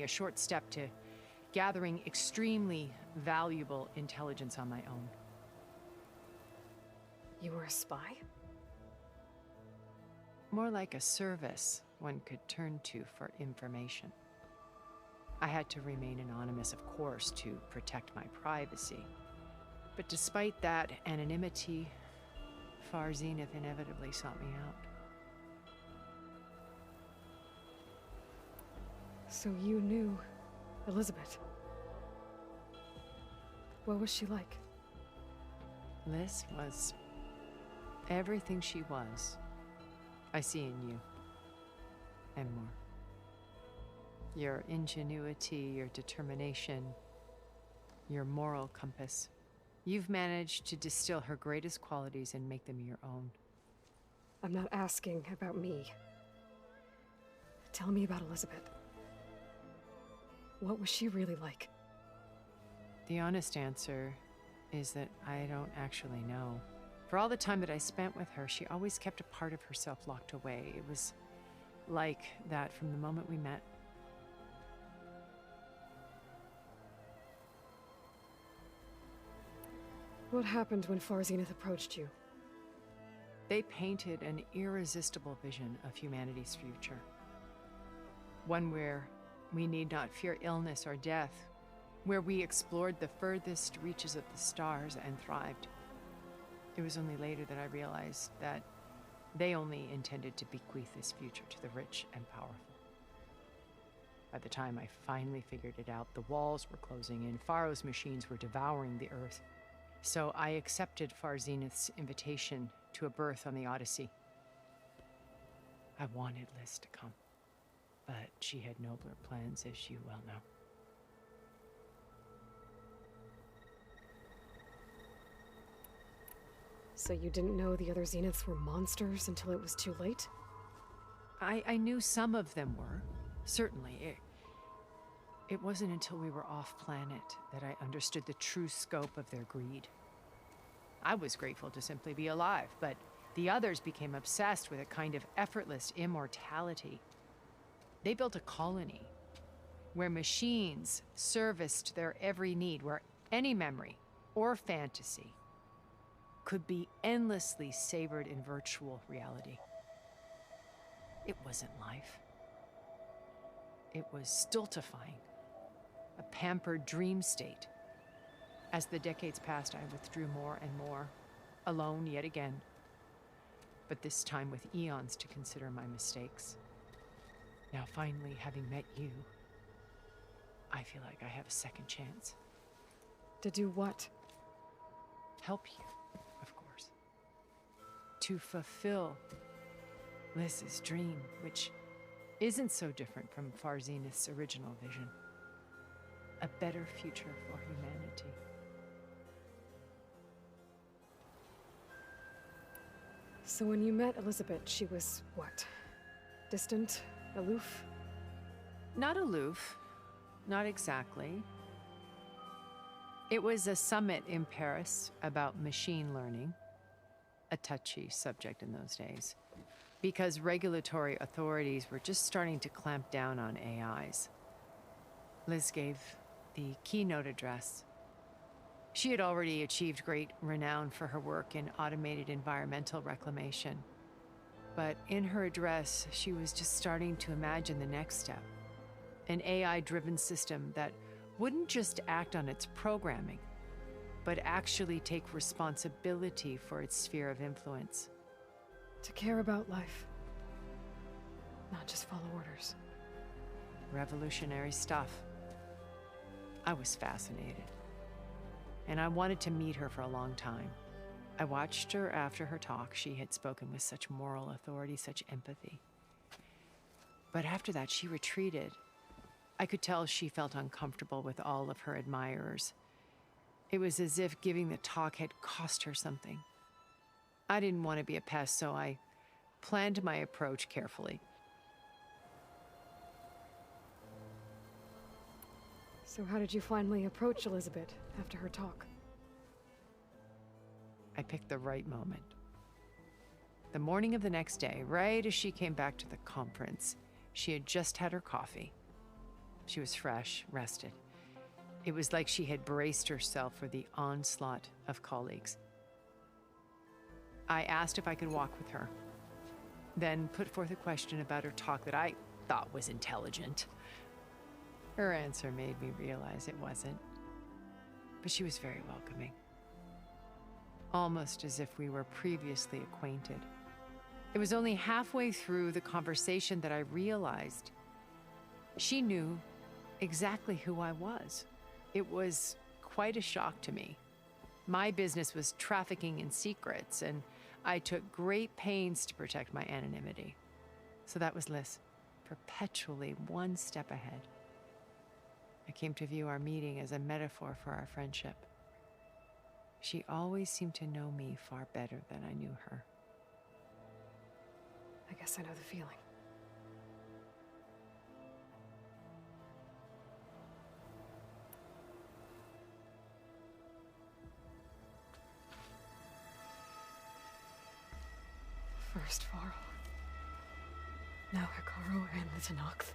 a short step to gathering extremely valuable intelligence on my own. You were a spy? More like a service one could turn to for information. I had to remain anonymous, of course, to protect my privacy. But despite that anonymity, Far Zenith inevitably sought me out. So you knew Elizabeth. What was she like? Liz was everything she was. I see in you. And more. Your ingenuity, your determination, your moral compass. You've managed to distill her greatest qualities and make them your own. I'm not asking about me. Tell me about Elizabeth. What was she really like? The honest answer is that I don't actually know. For all the time that I spent with her, she always kept a part of herself locked away. It was like that from the moment we met. What happened when Far Zenith approached you? They painted an irresistible vision of humanity's future. One where we need not fear illness or death, where we explored the furthest reaches of the stars and thrived. It was only later that I realized that they only intended to bequeath this future to the rich and powerful. By the time I finally figured it out, the walls were closing in, Pharaoh's machines were devouring the earth. So I accepted Far Zenith's invitation to a birth on the Odyssey. I wanted Liz to come, but she had nobler plans, as you well know. So you didn't know the other Zeniths were monsters until it was too late? I knew some of them were, certainly. It wasn't until we were off-planet that I understood the true scope of their greed. I was grateful to simply be alive, but the others became obsessed with a kind of effortless immortality. They built a colony where machines serviced their every need, where any memory or fantasy could be endlessly savored in virtual reality. It wasn't life. It was stultifying, a pampered dream state. As the decades passed, I withdrew more and more, alone yet again, but this time with eons to consider my mistakes. Now finally, having met you, I feel like I have a second chance. To do what? Help you, of course. To fulfill Liz's dream, which isn't so different from Far Zenith's original vision. A better future for humanity. So when you met Elizabeth, she was what? Distant? Aloof? Not aloof. Not exactly. It was a summit in Paris about machine learning, a touchy subject in those days, because regulatory authorities were just starting to clamp down on AIs. Liz gave the keynote address. She had already achieved great renown for her work in automated environmental reclamation. But in her address, she was just starting to imagine the next step, an AI-driven system that wouldn't just act on its programming, but actually take responsibility for its sphere of influence. To care about life, not just follow orders. Revolutionary stuff. I was fascinated, and I wanted to meet her for a long time. I watched her after her talk. She had spoken with such moral authority, such empathy. But after that, she retreated. I could tell she felt uncomfortable with all of her admirers. It was as if giving the talk had cost her something. I didn't want to be a pest, so I planned my approach carefully. So how did you finally approach Elizabeth after her talk? I picked the right moment. The morning of the next day, right as she came back to the conference, she had just had her coffee. She was fresh, rested. It was like she had braced herself for the onslaught of colleagues. I asked if I could walk with her, then put forth a question about her talk that I thought was intelligent. Her answer made me realize it wasn't, but she was very welcoming, almost as if we were previously acquainted. It was only halfway through the conversation that I realized she knew exactly who I was. It was quite a shock to me. My business was trafficking in secrets, and I took great pains to protect my anonymity. So that was Liz, perpetually one step ahead. I came to view our meeting as a metaphor for our friendship. She always seemed to know me far better than I knew her. I guess I know the feeling. First Varl, now Hikaru and the Tenakth.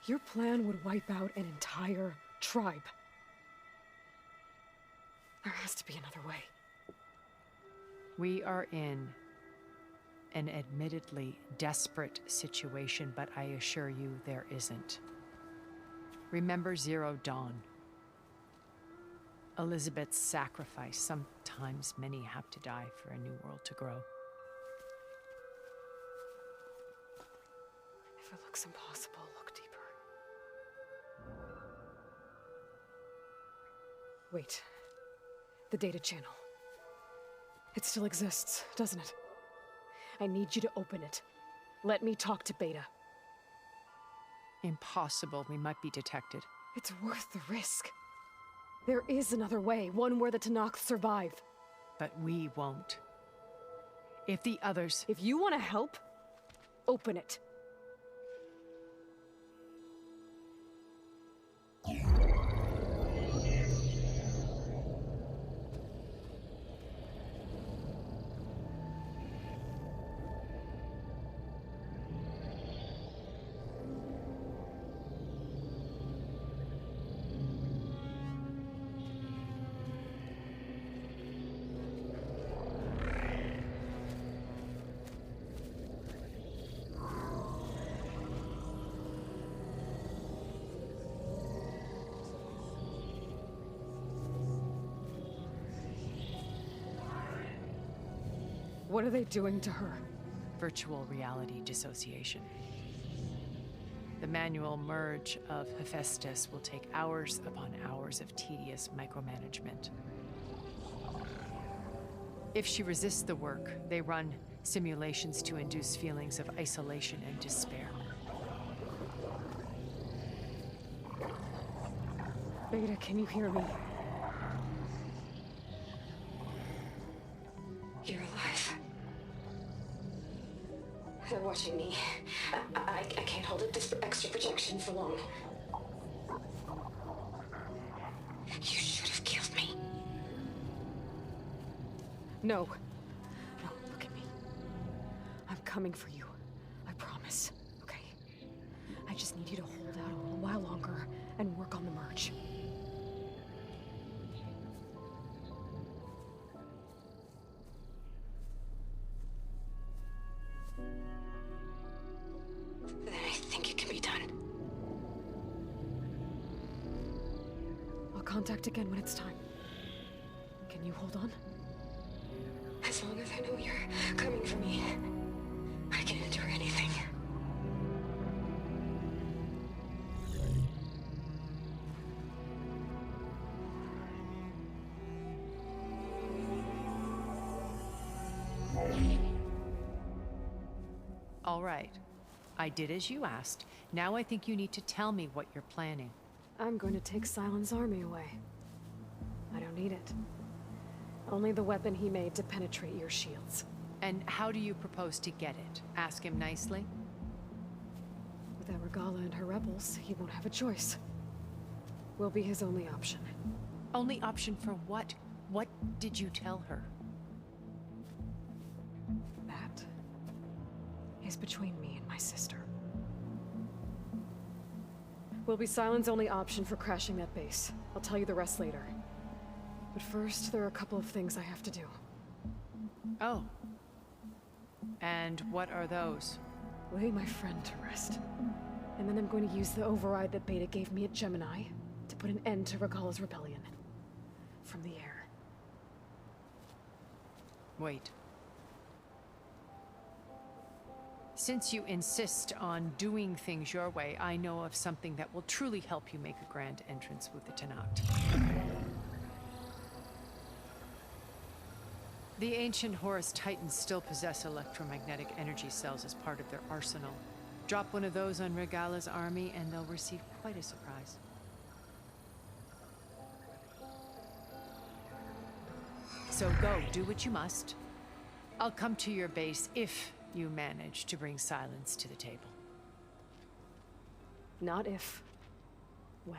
Your plan would wipe out an entire tribe. There has to be another way. We are in an admittedly desperate situation, but I assure you there isn't. Remember Zero Dawn. Elizabeth's sacrifice. Sometimes many have to die for a new world to grow. If it looks impossible, look deeper. Wait. The data channel. It still exists, doesn't it? I need you to open it. Let me talk to Beta. Impossible. We might be detected. It's worth the risk. There is another way, one where the Tenakth survive. But we won't. If the others... If you want to help, open it. What are they doing to her? Virtual reality dissociation. The manual merge of Hephaestus will take hours upon hours of tedious micromanagement. If she resists the work, they run simulations to induce feelings of isolation and despair. Beta, can you hear me? You're alive. They're watching me. I can't hold up this extra protection for long. You should have killed me. No. No, look at me. I'm coming for you. I promise, okay? I just need you to hold out a little while longer and work on the merge. Then I think it can be done. I'll contact again when it's time. Can you hold on? As long as I know you're coming for me, I can endure anything. All right. I did as you asked. Now I think you need to tell me what you're planning. I'm going to take Silent's army away. I don't need it. Only the weapon he made to penetrate your shields. And how do you propose to get it? Ask him nicely? With Regala and her rebels, he won't have a choice. We'll be his only option. Only option for what? What did you tell her? That is between me and my sister. will be Sylens' only option for crashing that base. I'll tell you the rest later. But first, there are a couple of things I have to do. Oh. And what are those? Lay my friend to rest. And then I'm going to use the override that Beta gave me at Gemini to put an end to Regala's rebellion. From the air. Wait. Since you insist on doing things your way, I know of something that will truly help you make a grand entrance with the Tenakth. The ancient Horus Titans still possess electromagnetic energy cells as part of their arsenal. Drop one of those on Regala's army and they'll receive quite a surprise. So go, do what you must. I'll come to your base if you manage to bring Sylens to the table. Not if. When.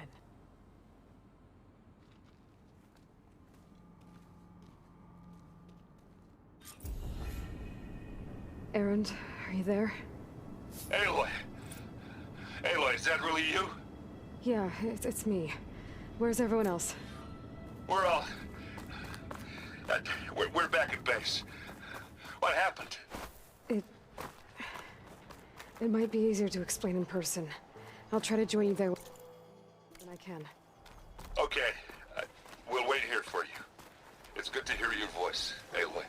Erend, are you there? Aloy! Aloy, is that really you? Yeah, it's me. Where's everyone else? We're all... we're back at base. What happened? It might be easier to explain in person. I'll try to join you there when I can. Okay. We'll wait here for you. It's good to hear your voice, Aloy.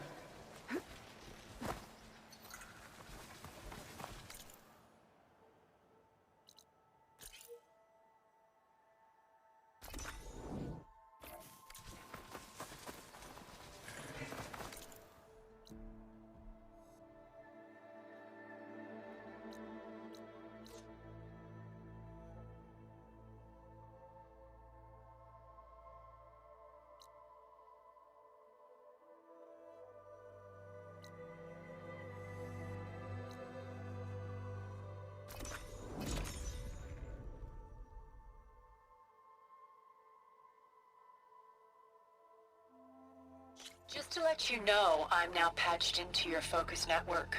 Just to let you know, I'm now patched into your focus network.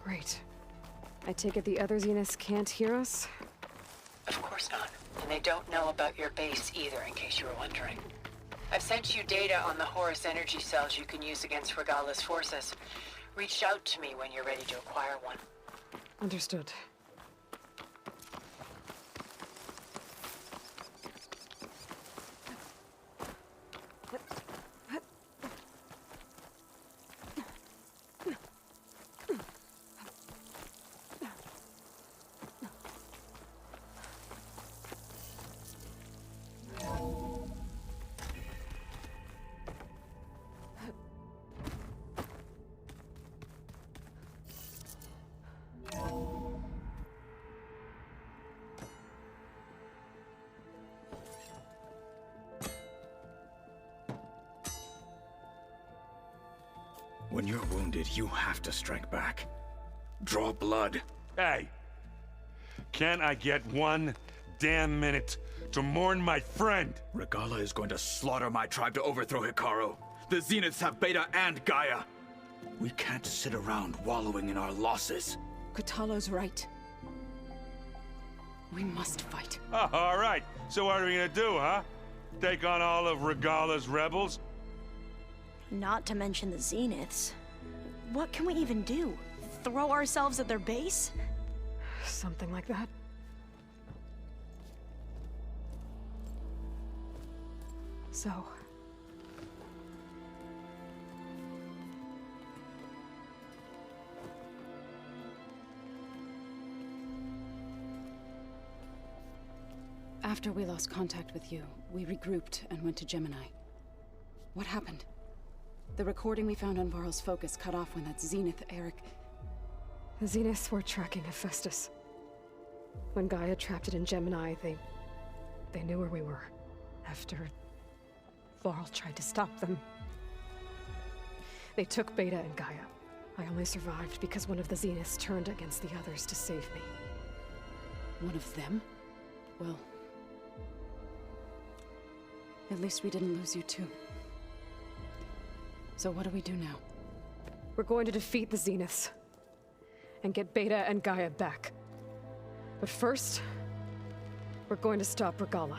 Great. I take it the other Zeniths can't hear us? Of course not. And they don't know about your base either, in case you were wondering. I've sent you data on the Horus energy cells you can use against Regala's forces. Reach out to me when you're ready to acquire one. Understood. When you're wounded, you have to strike back. Draw blood. Hey! Can't I get one damn minute to mourn my friend? Regala is going to slaughter my tribe to overthrow Hikaru. The Zeniths have Beta and Gaia. We can't sit around wallowing in our losses. Katalo's right. We must fight. Oh, all right. So what are we gonna do, huh? Take on all of Regala's rebels? Not to mention the Zeniths. What can we even do? Throw ourselves at their base? Something like that. So... After we lost contact with you, we regrouped and went to Gemini. What happened? The recording we found on Varl's focus cut off when that Zenith, Eric... The Zeniths were tracking Hephaestus. When Gaia trapped it in Gemini, they knew where we were. After Varl tried to stop them. They took Beta and Gaia. I only survived because one of the Zeniths turned against the others to save me. One of them? Well... at least we didn't lose you too. So what do we do now? We're going to defeat the Zeniths. And get Beta and Gaia back. But first... We're going to stop Regala.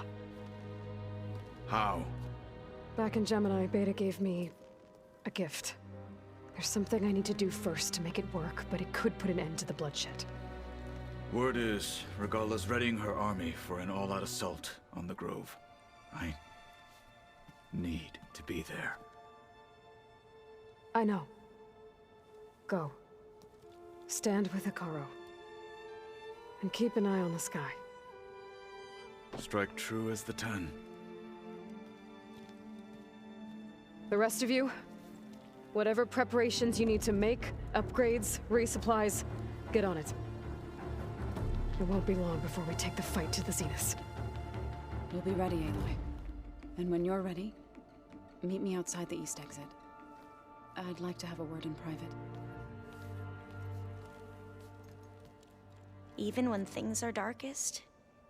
How? Back in Gemini, Beta gave me a gift. There's something I need to do first to make it work, but it could put an end to the bloodshed. Word is, Regala's readying her army for an all-out assault on the Grove. I need to be there. I know. Go. Stand with Hikaru. And keep an eye on the sky. Strike true as the 10. The rest of you, whatever preparations you need to make, upgrades, resupplies, get on it. It won't be long before we take the fight to the Zeniths. We'll be ready, Aloy. And when you're ready, meet me outside the east exit. I'd like to have a word in private. Even when things are darkest,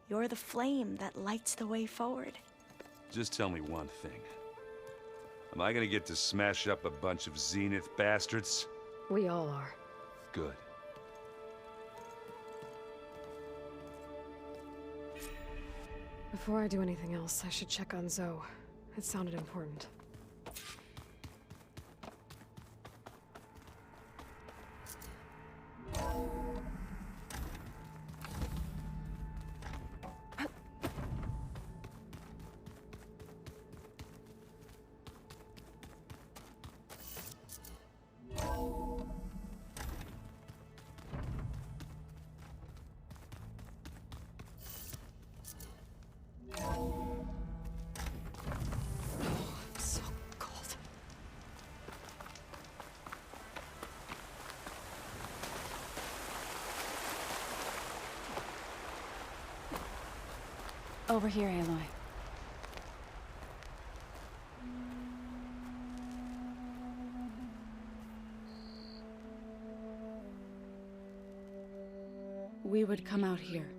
you're the flame that lights the way forward. Just tell me one thing. Am I gonna get to smash up a bunch of Zenith bastards? We all are. Good. Before I do anything else, I should check on Zoe. It sounded important. So cold. Over here, Aloy. We would come out here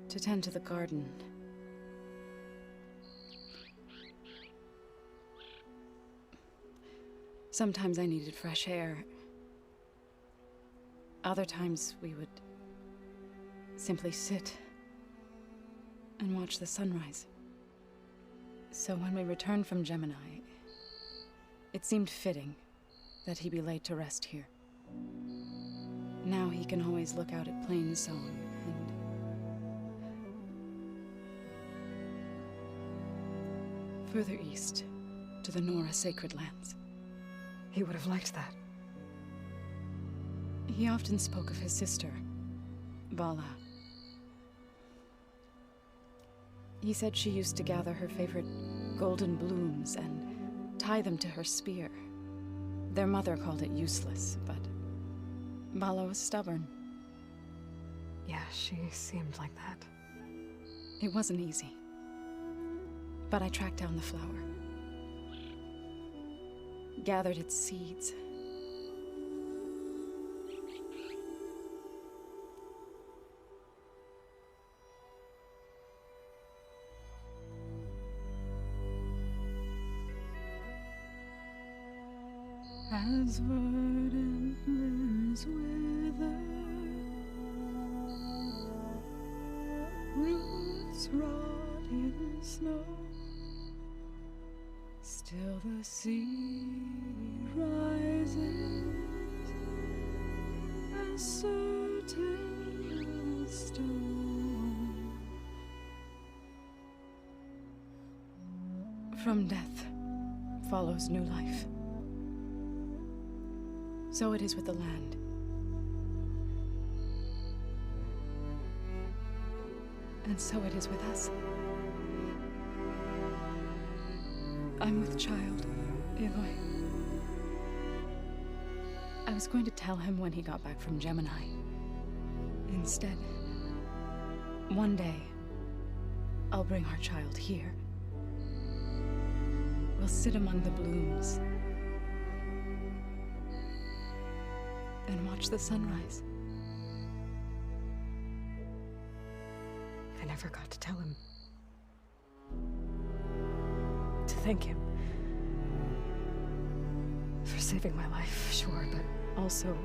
to tend to the garden. Sometimes I needed fresh air. Other times we would simply sit and watch the sunrise. So when we returned from Gemini, it seemed fitting that he be laid to rest here. Now he can always look out at Plain Song and... further east, to the Nora Sacred Lands. He would have liked that. He often spoke of his sister, Vala. He said she used to gather her favorite golden blooms and tie them to her spear. Their mother called it useless, but Vala was stubborn. Yeah, she seemed like that. It wasn't easy. But I tracked down the flower. Gathered its seeds. As verdant limbs wither, roots rot in snow, still the seed rises, as certain as stone. From death follows new life. So it is with the land. And so it is with us. I'm with child, Aloy. I was going to tell him when he got back from Gemini. Instead, one day, I'll bring our child here. We'll sit among the blooms and watch the sunrise. I never got to tell him. To thank him. For saving my life, sure, but also...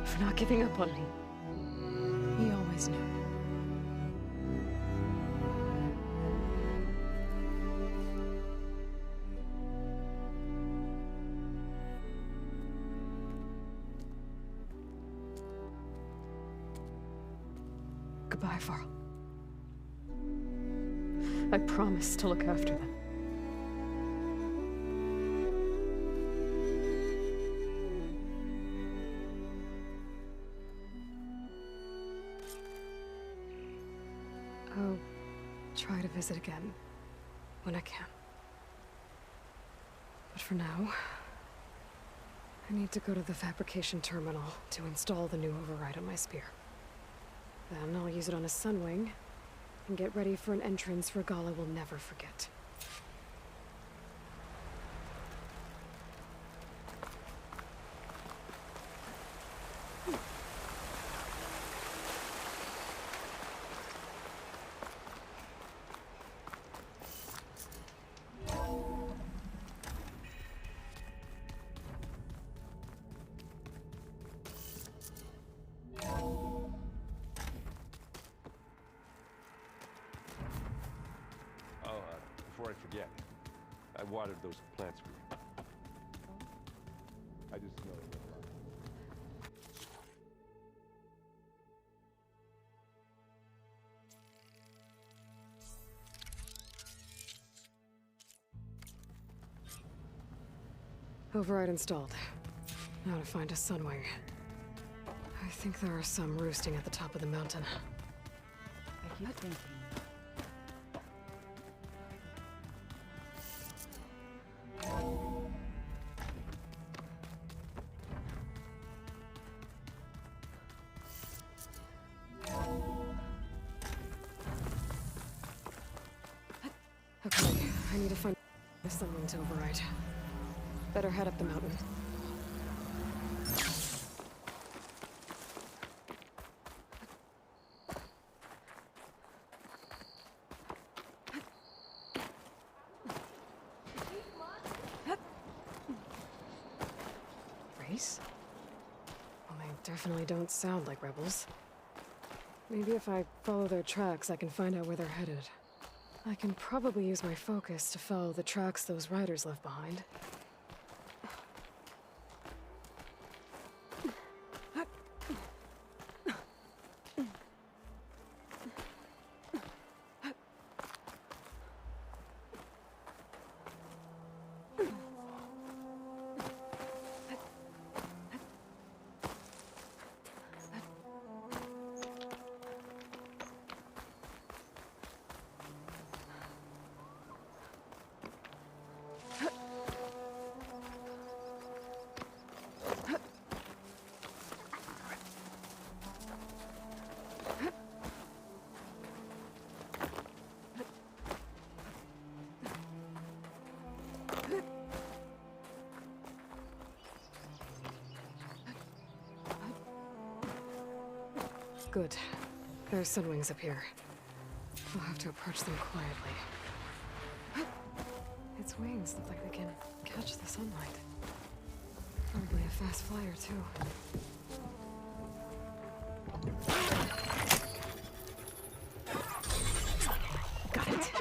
for not giving up on me. always knew. Goodbye, Varl. I promise to look after them. I'll try to visit again when I can. But for now, I need to go to the fabrication terminal to install the new override on my spear. Then I'll use it on a sunwing and get ready for an entrance Regala will never forget. Before I forget, I watered those plants for you. I just know they're Override installed. Now to find a sunwing. I think there are some roosting at the top of the mountain. I keep thinking. Okay, I need to find a sunwing to override. Better head up the mountain. Race? Well, they definitely don't sound like rebels. Maybe if I follow their tracks, I can find out where they're headed. I can probably use my focus to follow the tracks those riders left behind. Good. There's sunwings up here. We'll have to approach them quietly. Its wings look like they can catch the sunlight. Probably a fast flyer, too. Got it.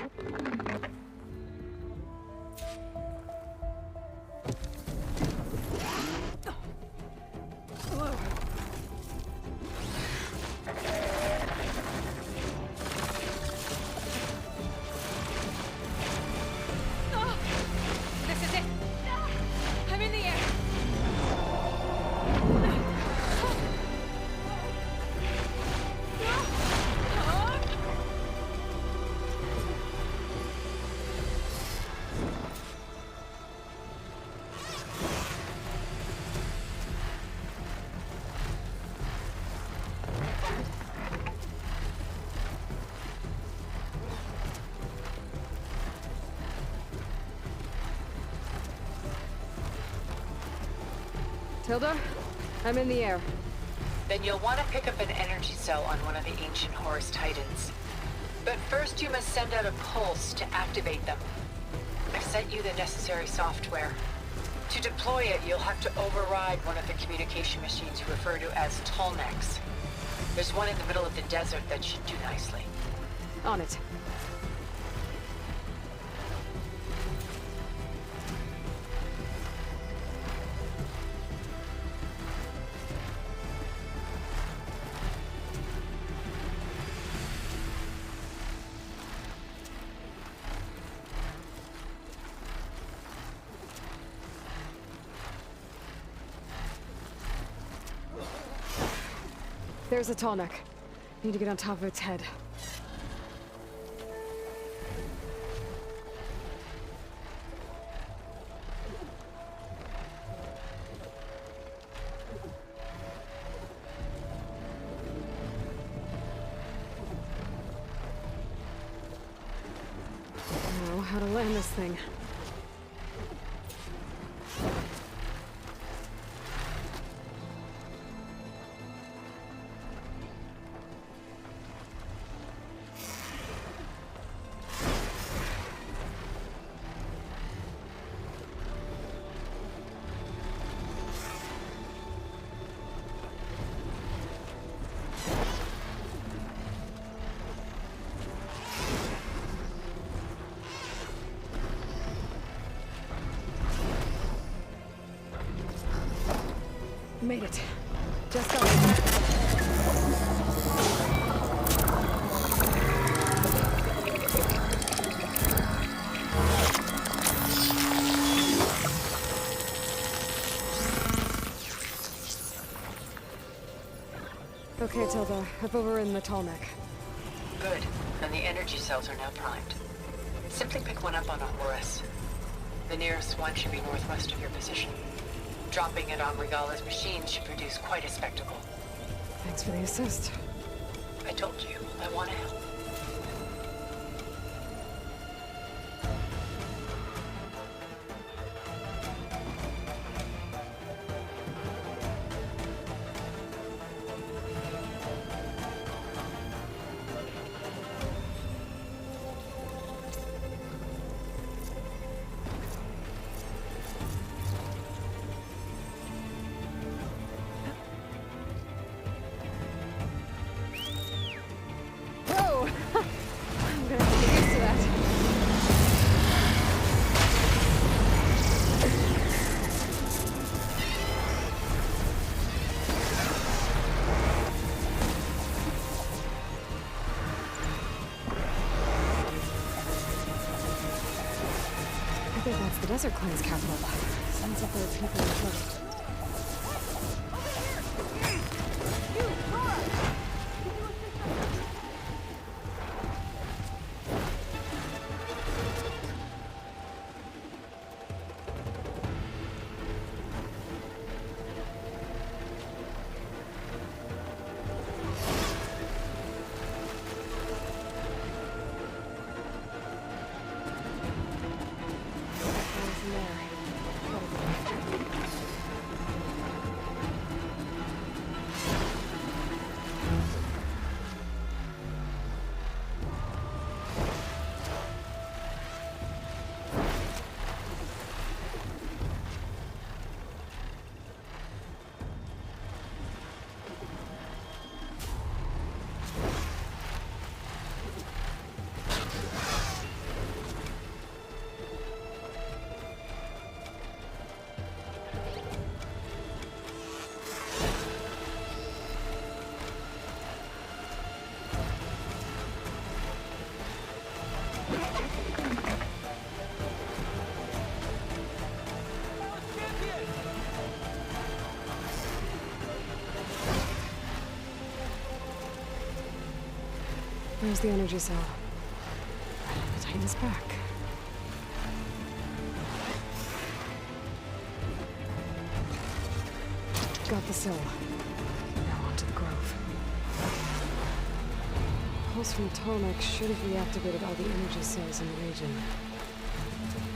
Tilda, I'm in the air. Then you'll want to pick up an energy cell on one of the ancient Horus Titans. But first you must send out a pulse to activate them. I've sent you the necessary software. To deploy it, you'll have to override one of the communication machines you refer to as Tolnex. There's one in the middle of the desert that should do nicely. On it. There's a tall neck. Need to get on top of its head. I don't know how to land this thing. Made it. Just got it. Okay, Tilda. I've overridden the tall neck. Good. And the energy cells are now primed. Simply pick one up on a Horus. The nearest one should be northwest of your position. Dropping it on Regala's machine should produce quite a spectacle. Thanks for the assist. I told you, I want to help. Whoa! I'm gonna have to get used to that. I think that's the Desert Clan's capital. Sounds like there are people in trouble. Where's the energy cell? Tighten this back. Got the cell. Now onto the grove. Pulse from Tolmec should have reactivated all the energy cells in the region.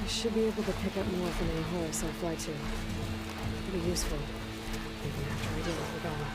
I should be able to pick up more from any Horus I'll fly to. It'll be useful. Even after I deal with Regala.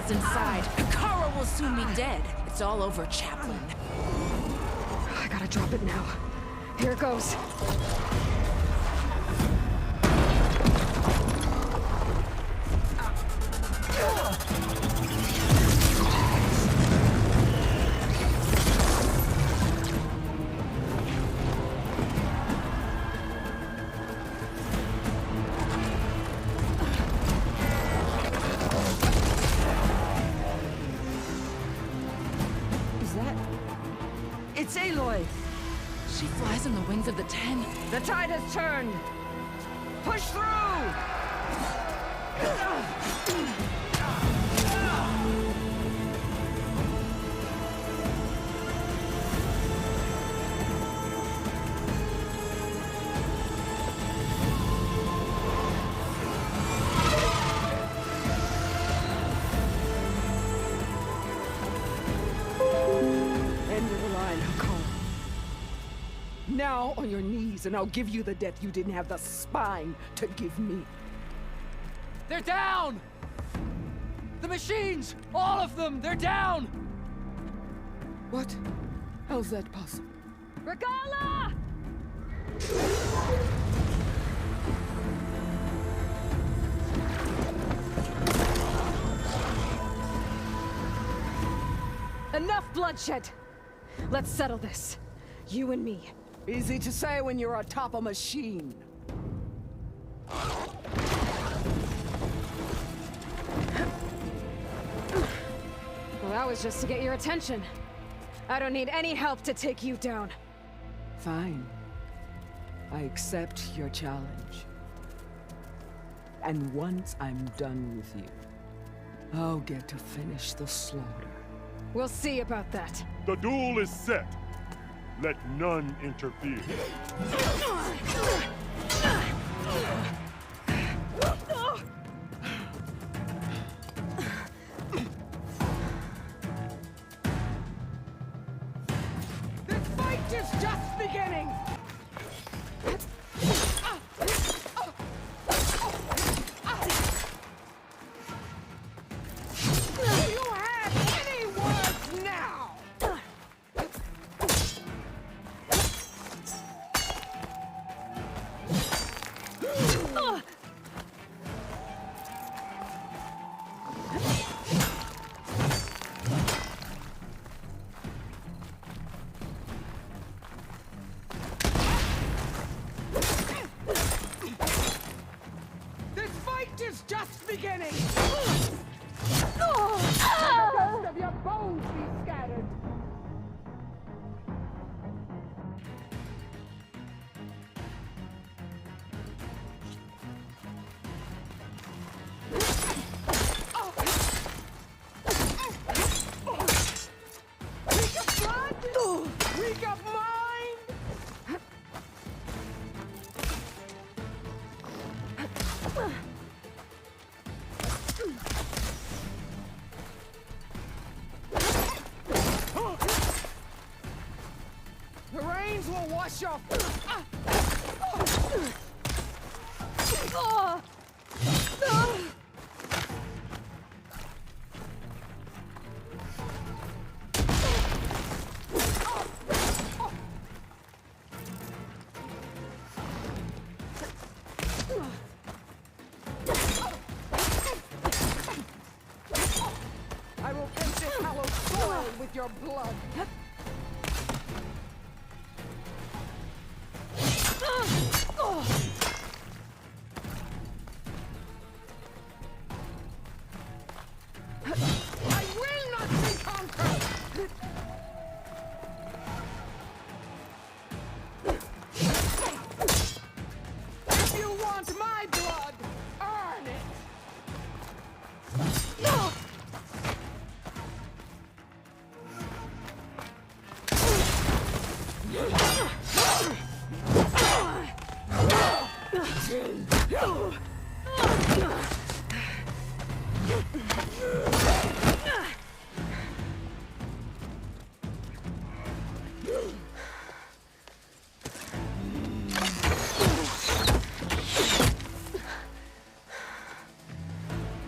rebels inside. Kara will soon be dead. It's all over, Chaplain. I gotta drop it now. Here it goes. It's Aloy! She flies on the wings of the Ten. The tide has turned! Push through! Now on your knees, and I'll give you the death you didn't have the spine to give me. They're down! The machines! All of them! They're down! What? How's that possible? Regala! Enough bloodshed! Let's settle this. You and me. Easy to say when you're atop a machine. Well, that was just to get your attention. I don't need any help to take you down. Fine. I accept your challenge. And once I'm done with you, I'll get to finish the slaughter. We'll see about that. The duel is set. Let none interfere. This fight is just beginning! Do you have any words now? This fight is just beginning! The rest of your bones be scattered! Weak of blood? Weak of mind? The rains will wash off. I will paint this hallowed soil with your blood. I will not be conquered! If you want my blood, earn it!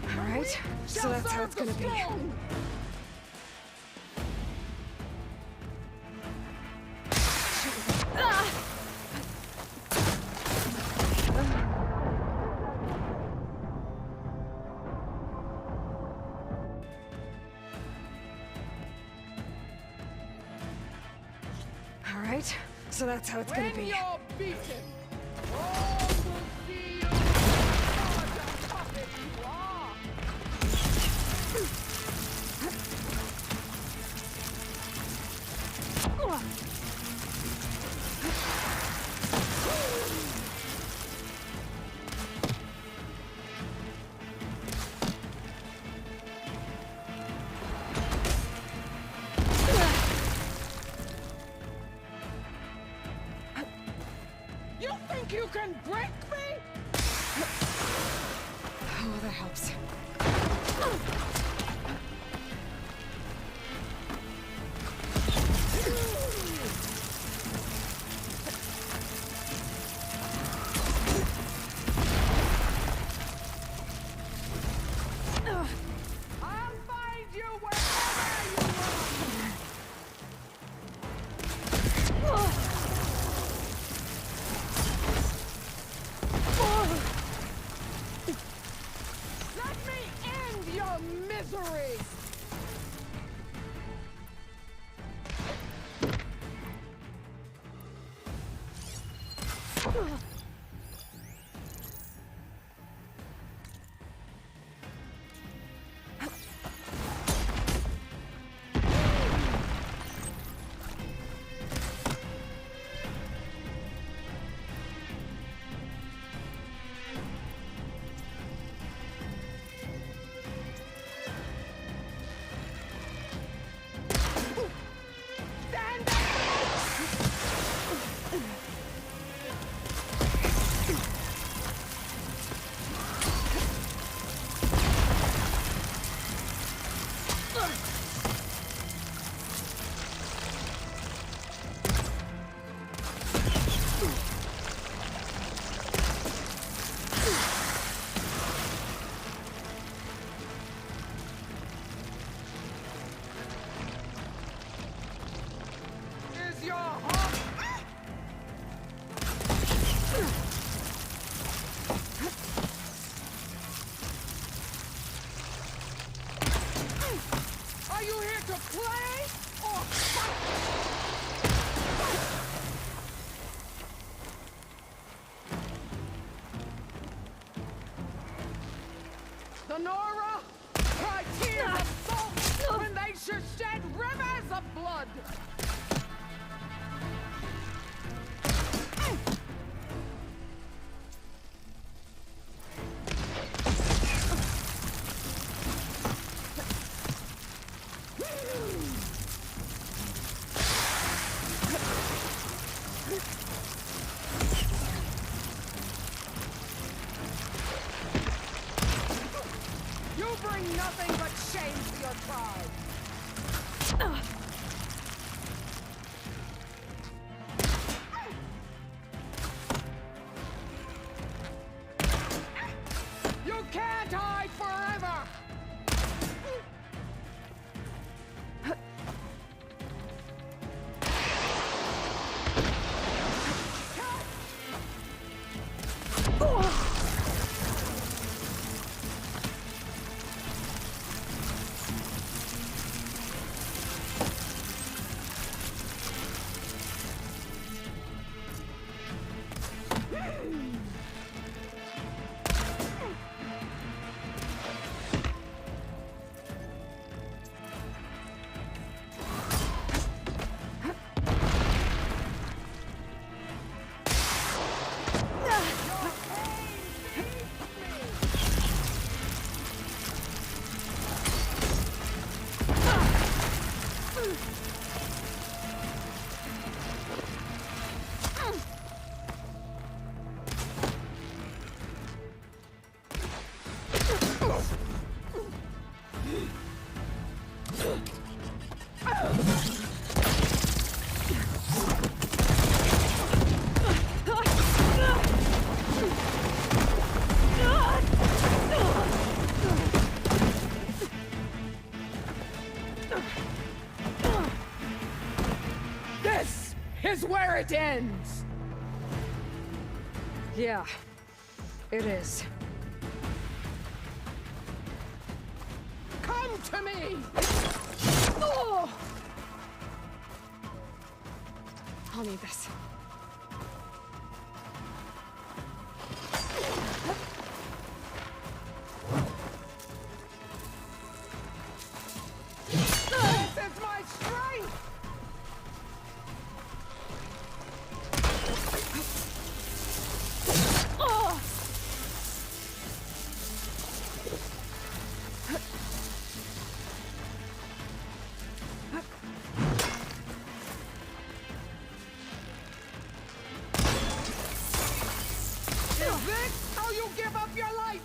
All right. right, so that's how it's gonna be. All right, so that's how it's gonna be. You're beaten, all will see what a puppet you are. You think you can break me? Oh, that helps. I'll find you wherever you are. Let me end your misery. Stand up! Is your heart? Are you here to play or fight? The Nora cry tears of salt when they should shed rivers of blood. You bring nothing but shame to your tribe. You can't hide forever. is where it ends! Yeah, it is. Come to me! Oh! I'll need this. This is my strength! Oh! Is this how you give up your life?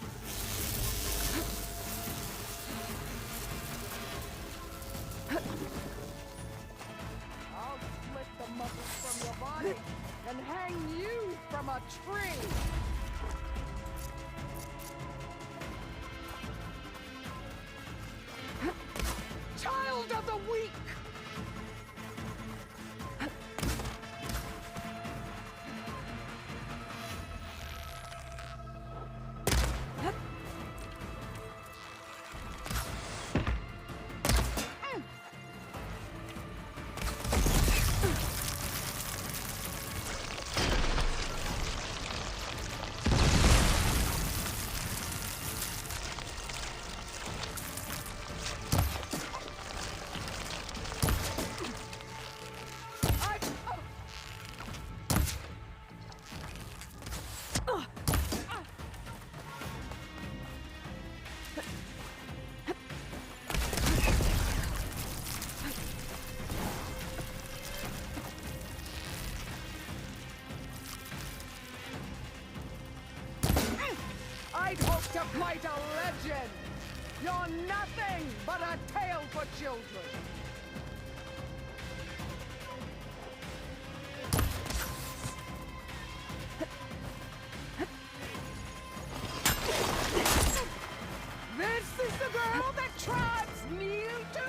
I'll split the muscles from your body and hang you from a tree. Child of the weak! I'd hoped to fight a legend! You're nothing but a tale for children! This is the girl that tribes kneel to?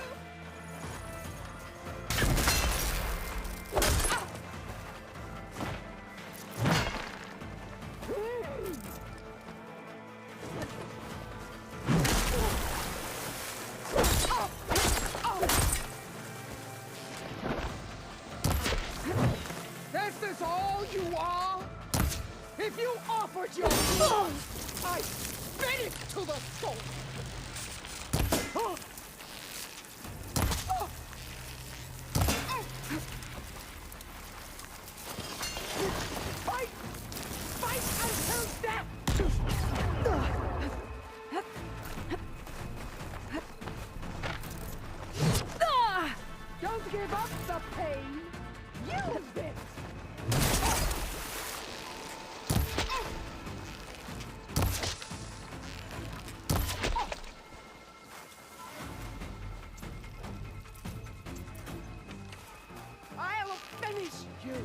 This is all you are? If you offered your blood, I'd spit it to the soul! Fight! Fight until death! Don't give up the pain! Use it! I'll finish you!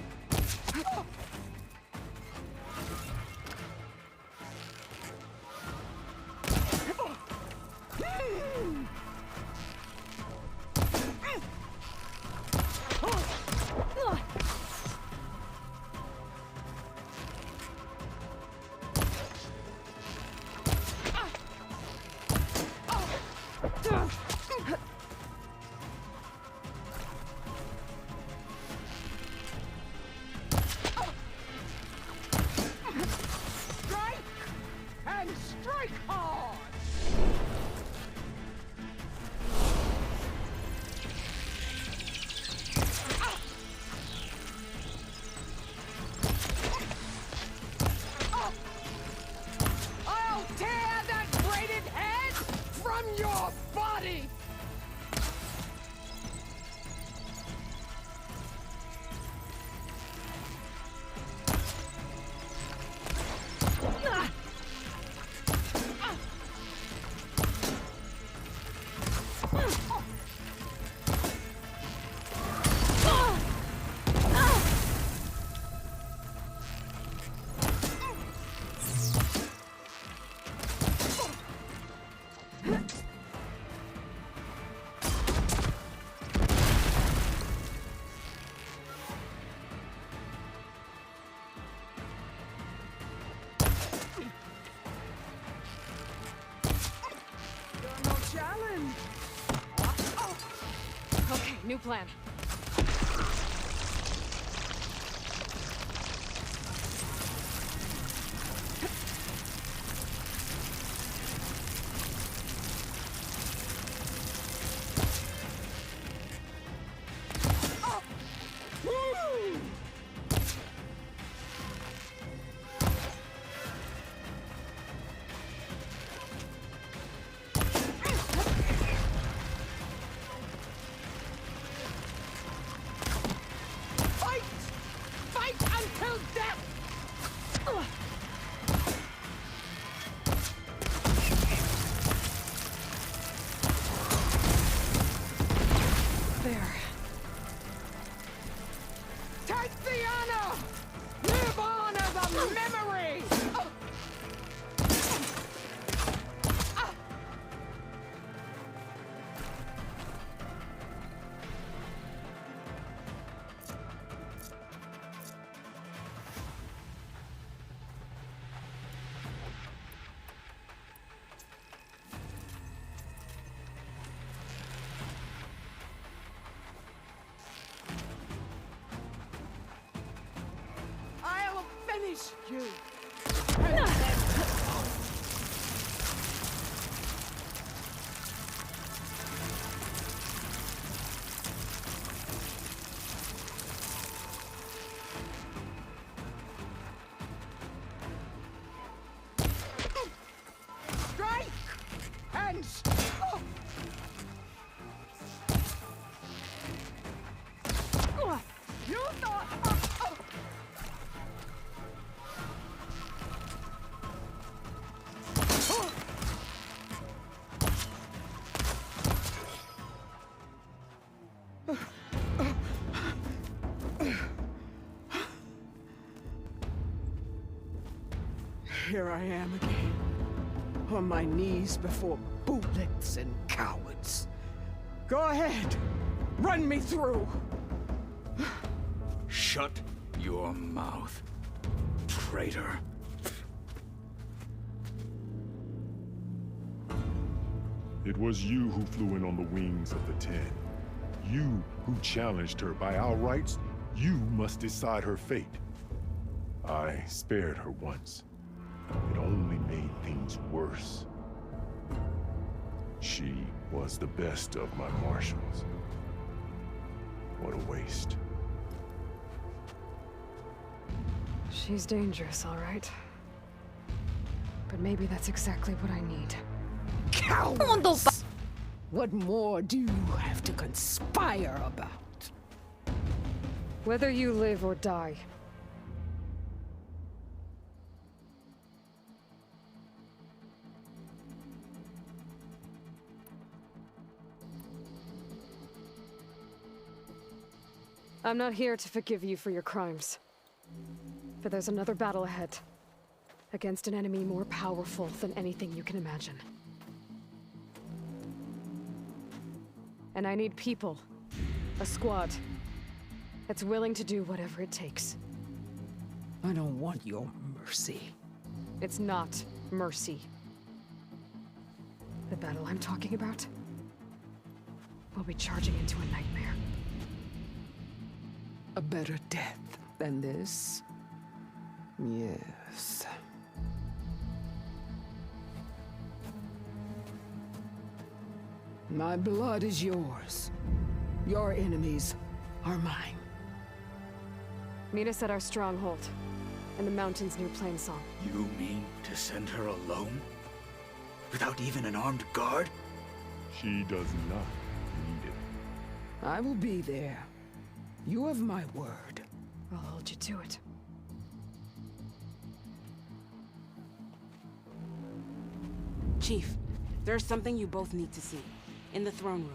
Strike! And strike hard! I'll tear that braided head from your body! challenge. Okay, new plan. I'll finish you. Strike and you thought. Here I am again, on my knees before bootlets and cowards. Go ahead, run me through. Shut your mouth, traitor. It was you who flew in on the wings of the 10. You who challenged her. By our rights, you must decide her fate. I spared her once. It only made things worse. She was the best of my marshals. What a waste. She's dangerous, all right. But maybe that's exactly what I need. Cowards! What more do you have to conspire about? Whether you live or die. I'm not here to forgive you for your crimes. But there's another battle ahead. Against an enemy more powerful than anything you can imagine. And I need people. A squad. That's willing to do whatever it takes. I don't want your mercy. It's not mercy. The battle I'm talking about will be charging into a nightmare. A better death than this? Yes. My blood is yours. Your enemies are mine. Meet us at our stronghold, in the mountains near Plainsong. You mean to send her alone? Without even an armed guard? She does not need it. I will be there. You have my word. I'll hold you to it. Chief, there's something you both need to see. In the throne room.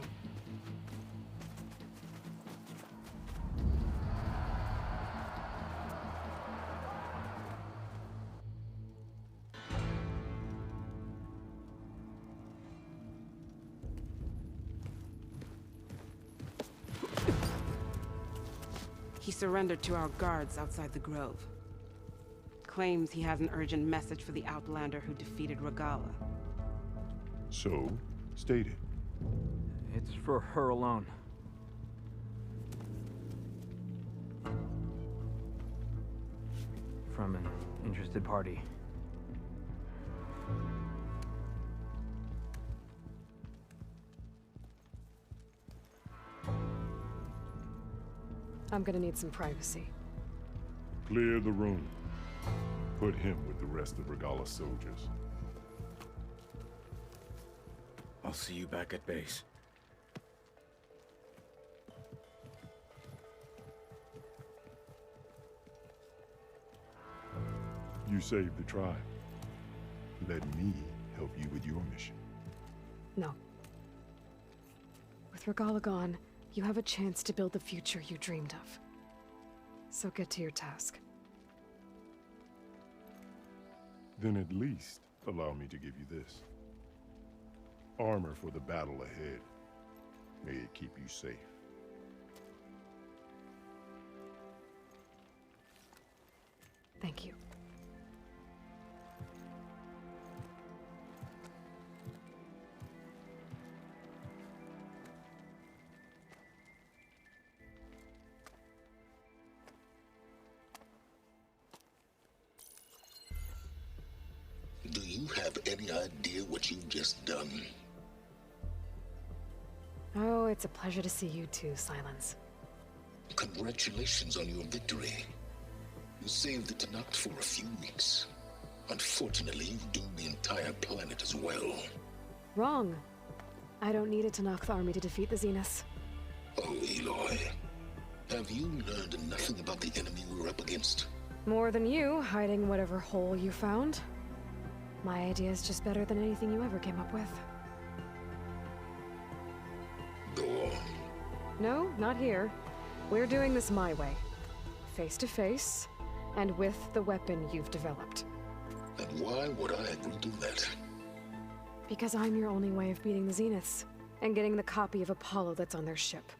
He surrendered to our guards outside the grove. Claims he has an urgent message for the Outlander who defeated Regala. So, State it. It's for her alone. From an interested party. I'm gonna need some privacy. Clear the room. Put him with the rest of Regala's soldiers. I'll see you back at base. You saved the tribe. Let me help you with your mission. No. With Regala gone, you have a chance to build the future you dreamed of. So get to your task. Then at least allow me to give you this. Armor for the battle ahead. May it keep you safe. Thank you. Do you have any idea what you've just done? Oh, it's a pleasure to see you too, Silence. Congratulations on your victory. You saved the Tenakth for a few weeks. Unfortunately, you've doomed the entire planet as well. Wrong. I don't need a Tenakth army to defeat the Zeniths. Oh, Aloy. Have you learned nothing about the enemy we're up against? More than you, hiding whatever hole you found. My idea is just better than anything you ever came up with. Go on. No, not here. We're doing this my way. Face to face, and with the weapon you've developed. And why would I agree to that? Because I'm your only way of beating the Zeniths, and getting the copy of Apollo that's on their ship.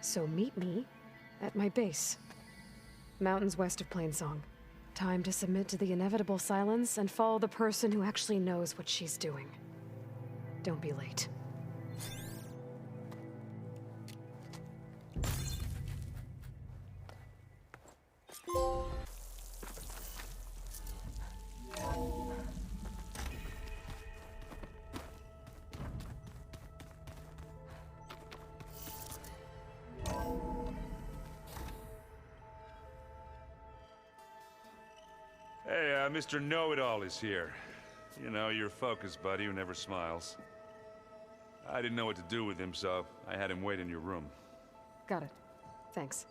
So meet me at my base. Mountains west of Plainsong. Time to submit to the inevitable silence and follow the person who actually knows what she's doing. Don't be late. Hey, Mr. Know-It-All is here. You know, your focus buddy who never smiles. I didn't know what to do with him, so I had him wait in your room. Got it. Thanks.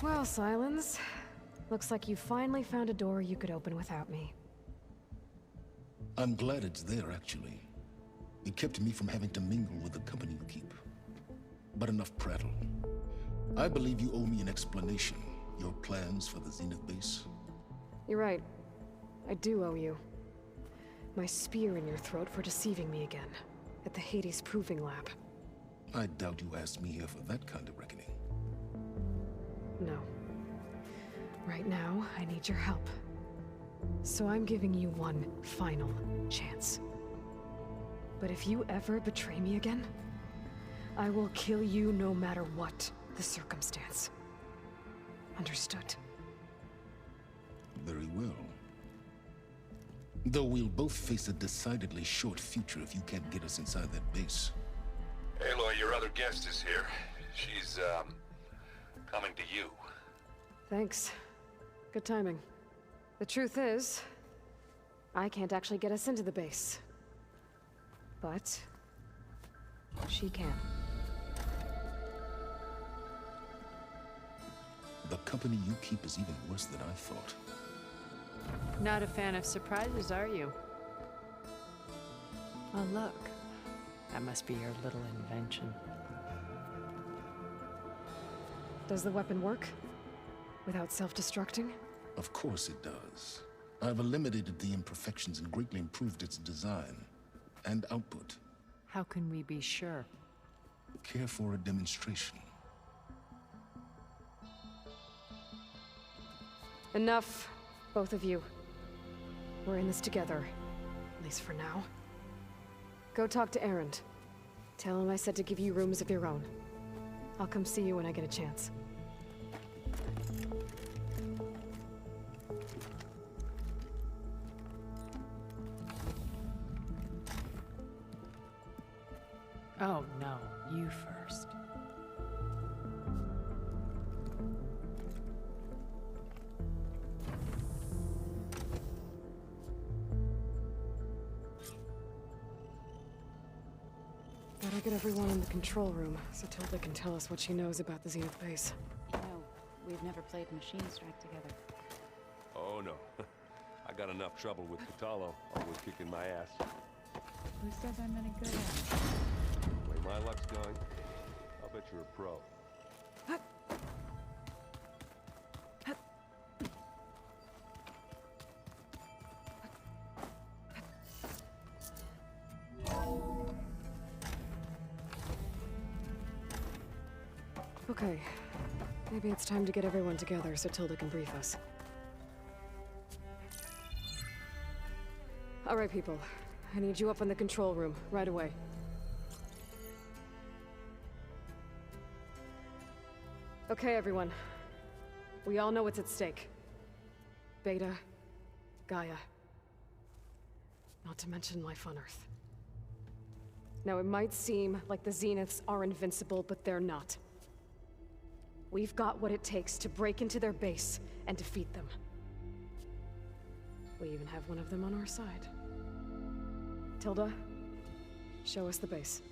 Well, Silence. Looks like you finally found a door you could open without me. I'm glad it's there, actually. It kept me from having to mingle with the company you keep. But enough prattle. I believe you owe me an explanation. Your plans for the Zenith base? You're right. I do owe you. My spear in your throat for deceiving me again. At the Hades Proving Lab. I doubt you asked me here for that kind of reckoning. No. Right now, I need your help. So I'm giving you one final chance. But if you ever betray me again, I will kill you no matter what the circumstance. Understood? Very well. Though we'll both face a decidedly short future if you can't get us inside that base. Aloy, your other guest is here. She's, coming to you. Thanks. Good timing. The truth is, I can't actually get us into the base. But she can. The company you keep is even worse than I thought. Not a fan of surprises, are you? Oh, look. That must be your little invention. Does the weapon work? Without self-destructing? Of course it does. I've eliminated the imperfections and greatly improved its design and output. How can we be sure? Care for a demonstration? Enough, both of you. We're in this together, at least for now. Go talk to Erend. Tell him I said to give you rooms of your own. I'll come see you when I get a chance. Oh, no. You first. Better get everyone in the control room so Tilda can tell us what she knows about the Zenith base. You know, we've never played Machine Strike together. Oh, no. I got enough trouble with Catalo, always kicking my ass. Who says I'm any good at it? The way my luck's going, I'll bet you're a pro. Okay. Maybe it's time to get everyone together so Tilda can brief us. All right, people. I need you up in the control room, right away. Okay, everyone. We all know what's at stake. Beta, Gaia. Not to mention life on Earth. Now, it might seem like the Zeniths are invincible, but they're not. We've got what it takes to break into their base and defeat them. We even have one of them on our side. Tilda, show us the base.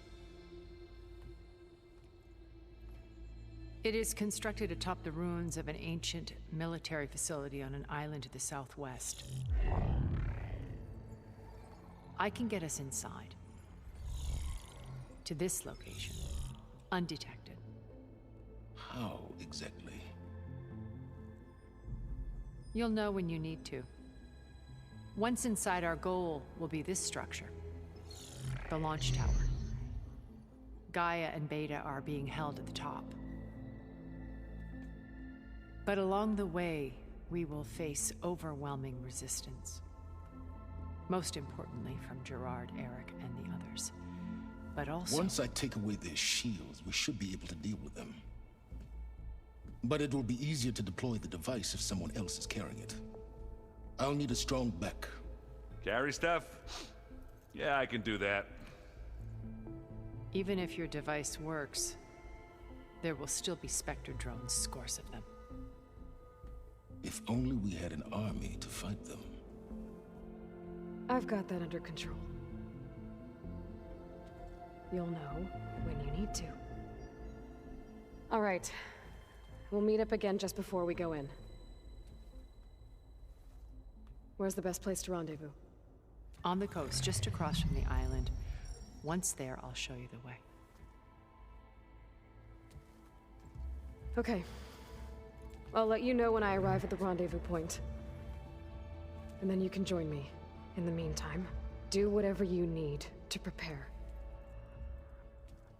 It is constructed atop the ruins of an ancient military facility on an island to the southwest. I can get us inside. To this location, undetected. How exactly? You'll know when you need to. Once inside, our goal will be this structure. The launch tower. Gaia and Beta are being held at the top. But along the way, we will face overwhelming resistance. Most importantly from Gerard, Eric, and the others. But also... Once I take away their shields, we should be able to deal with them. But it will be easier to deploy the device if someone else is carrying it. I'll need a strong back. Carry stuff? Yeah, I can do that. Even if your device works, there will still be Spectre drones, scores of them. If only we had an army to fight them. I've got that under control. You'll know when you need to. All right. We'll meet up again just before we go in. Where's the best place to rendezvous? On the coast, just across from the island. Once there, I'll show you the way. Okay. I'll let you know when I arrive at the rendezvous point. And then you can join me. In the meantime, do whatever you need to prepare.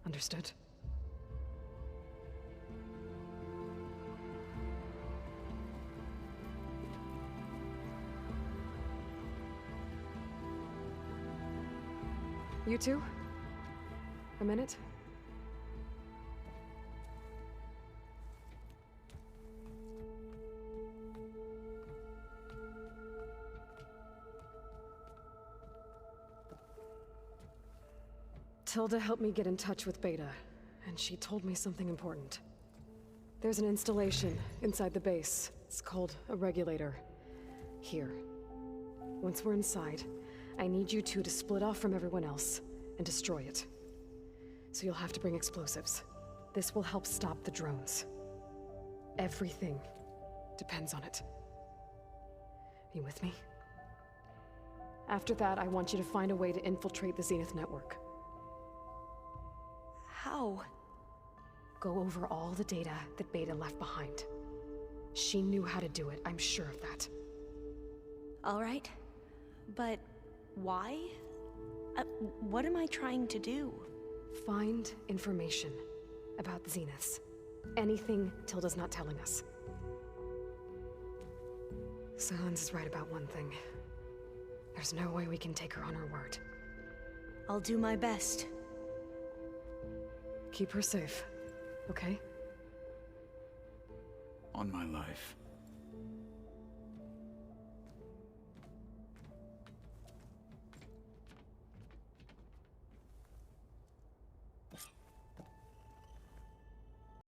Understood? You two? A minute? Tilda helped me get in touch with Beta, and she told me something important. There's an installation inside the base. It's called a regulator. Here. Once we're inside, I need you two to split off from everyone else and destroy it. So you'll have to bring explosives. This will help stop the drones. Everything depends on it. You with me? After that, I want you to find a way to infiltrate the Zenith network. How? Go over all the data that Beta left behind. She knew how to do it, I'm sure of that. All right. But why? What am I trying to do? Find information about the Zeniths. Anything Tilda's not telling us. Silence is right about one thing. There's no way we can take her on her word. I'll do my best. Keep her safe, okay? On my life.